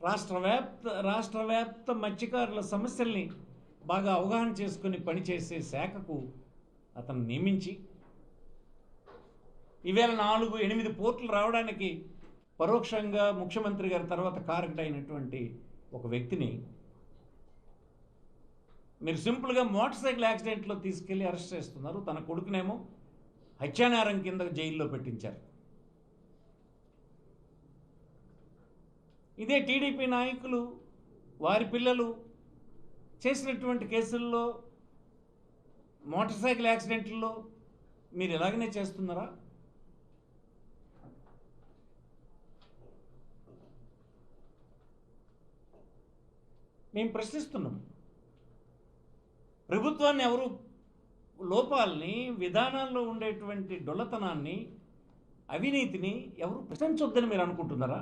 రాష్ట్రవ్యాప్త మత్స్యకారుల సమస్యల్ని బాగా అవగాహన చేసుకుని పనిచేసే శాఖకు అతను నియమించి ఈవేళ 4-8 పోర్టులు రావడానికి పరోక్షంగా ముఖ్యమంత్రి గారి తర్వాత కారకుడైనటువంటి ఒక వ్యక్తిని మీరు సింపుల్గా మోటార్ సైకిల్ యాక్సిడెంట్లో తీసుకెళ్లి అరెస్ట్ చేస్తున్నారు. తన కొడుకునేమో హత్యానేరం కింద జైల్లో పెట్టించారు. ఇదే టీడీపీ నాయకులు వారి పిల్లలు చేసినటువంటి కేసుల్లో మోటార్ సైకిల్ యాక్సిడెంట్లో మీరు ఎలాగనే చేస్తున్నారా? మేము ప్రశ్నిస్తున్నాం. ప్రభుత్వాన్ని ఎవరు లోపాలని, విధానాల్లో ఉండేటువంటి డొల్లతనాన్ని, అవినీతిని ఎవరు ప్రశ్నించొద్దని మీరు అనుకుంటున్నారా?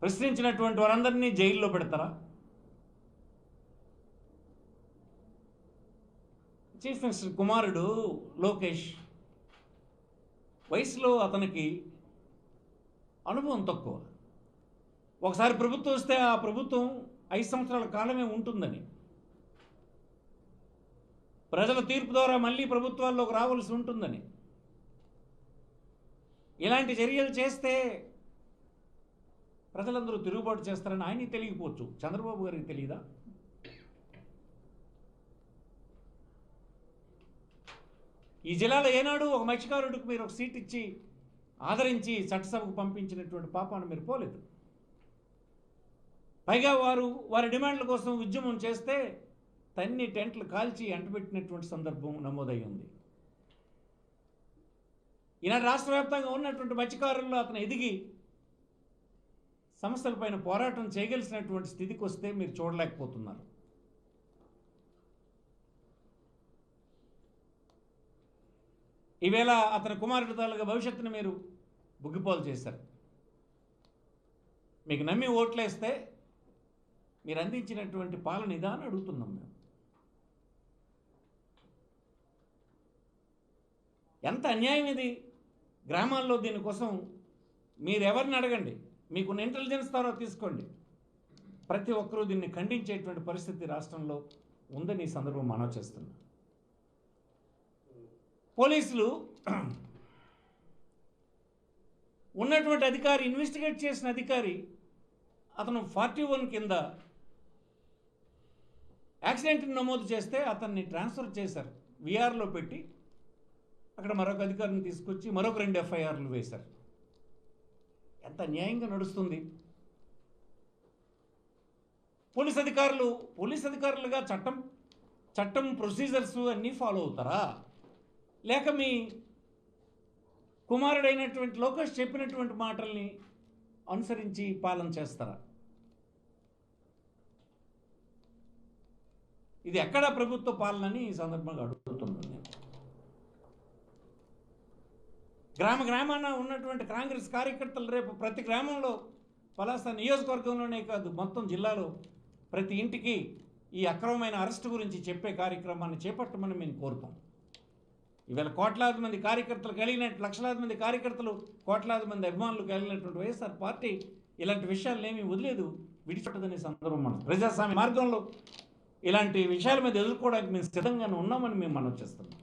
ప్రశ్నించినటువంటి వారందరినీ జైల్లో పెడతారా? చీఫ్ మినిస్టర్ కుమారుడు లోకేష్ వయసులో అతనికి అనుభవం తక్కువ. ఒకసారి ప్రభుత్వం వస్తే ఆ ప్రభుత్వం 5 సంవత్సరాల కాలమే ఉంటుందని, ప్రజల తీర్పు ద్వారా మళ్ళీ ప్రభుత్వాల్లోకి రావాల్సి ఉంటుందని, ఇలాంటి చర్యలు చేస్తే ప్రజలందరూ తిరుగుబాటు చేస్తారని ఆయనకి తెలియకపోవచ్చు, చంద్రబాబు గారికి తెలియదా? ఈ జిల్లాలో ఏనాడు ఒక మత్స్యకారుడికి మీరు ఒక సీట్ ఇచ్చి ఆదరించి చట్టసభకు పంపించినటువంటి పాపాన్ని మీరు పోలేదు. పైగా వారి డిమాండ్ల కోసం ఉద్యమం చేస్తే తన్ని టెంట్లు కాల్చి అంటపెట్టినటువంటి సందర్భం నమోదై ఉంది. ఈనాడు రాష్ట్ర వ్యాప్తంగా ఉన్నటువంటి మత్స్యకారుల్లో అతను ఎదిగి సమస్యలపైన పోరాటం చేయగలిసినటువంటి స్థితికి వస్తే మీరు చూడలేకపోతున్నారు. ఈవేళ అతని కుమారుడి తాలూగా భవిష్యత్తును మీరు బుగ్గిపోలు చేశారు. మీకు నమ్మి ఓట్లేస్తే మీరు అందించినటువంటి పాలన ఇదా అని అడుగుతున్నాం మేము. ఎంత అన్యాయం ఇది! గ్రామాల్లో దీనికోసం మీరు ఎవరిని అడగండి, మీకున్న ఇంటెలిజెన్స్ ద్వారా తీసుకోండి, ప్రతి ఒక్కరూ దీన్ని ఖండించేటువంటి పరిస్థితి రాష్ట్రంలో ఉందని ఈ సందర్భం మనవి చేస్తున్నాం. పోలీసులు ఉన్నటువంటి అధికారి, ఇన్వెస్టిగేట్ చేసిన అధికారి, అతను 41 కింద యాక్సిడెంట్ని నమోదు చేస్తే అతన్ని ట్రాన్స్ఫర్ చేశారు. విఆర్లో పెట్టి అక్కడ మరొక అధికారిని తీసుకొచ్చి మరొక 2 ఎఫ్ఐఆర్లు వేశారు. ఎంత న్యాయంగా నడుస్తుంది? పోలీస్ అధికారులుగా చట్టం ప్రొసీజర్స్ అన్నీ ఫాలో అవుతారా? లేక మీ కుమారుడైనటువంటి లోకేష్ చెప్పినటువంటి మాటల్ని అనుసరించి పాలన చేస్తారా? ఇది ఎక్కడ ప్రభుత్వ పాలనని ఈ సందర్భంగా అడుగుతున్నాను నేను. గ్రామాన ఉన్నటువంటి కాంగ్రెస్ కార్యకర్తలు రేపు ప్రతి గ్రామంలో, పలాస నియోజకవర్గంలోనే కాదు మొత్తం జిల్లాలో ప్రతి ఇంటికి ఈ అక్రమమైన అరెస్టు గురించి చెప్పే కార్యక్రమాన్ని చేపట్టమని మేము కోరుతాం. ఈవేళ కోట్లాది మంది కార్యకర్తలు కలిగినట్టు, లక్షలాది మంది కార్యకర్తలు, కోట్లాది మంది అభిమానులు కలిగినటువంటి వైఎస్ఆర్ పార్టీ ఇలాంటి విషయాలను ఏమీ వదిలేదు, విడిచిపెట్టదనే సందర్భం. మనం ప్రజాస్వామ్య మార్గంలో ఇలాంటి విషయాల మీద ఎదుర్కోవడానికి మేము సిద్ధంగానే ఉన్నామని మేము మనవి చేస్తున్నాం.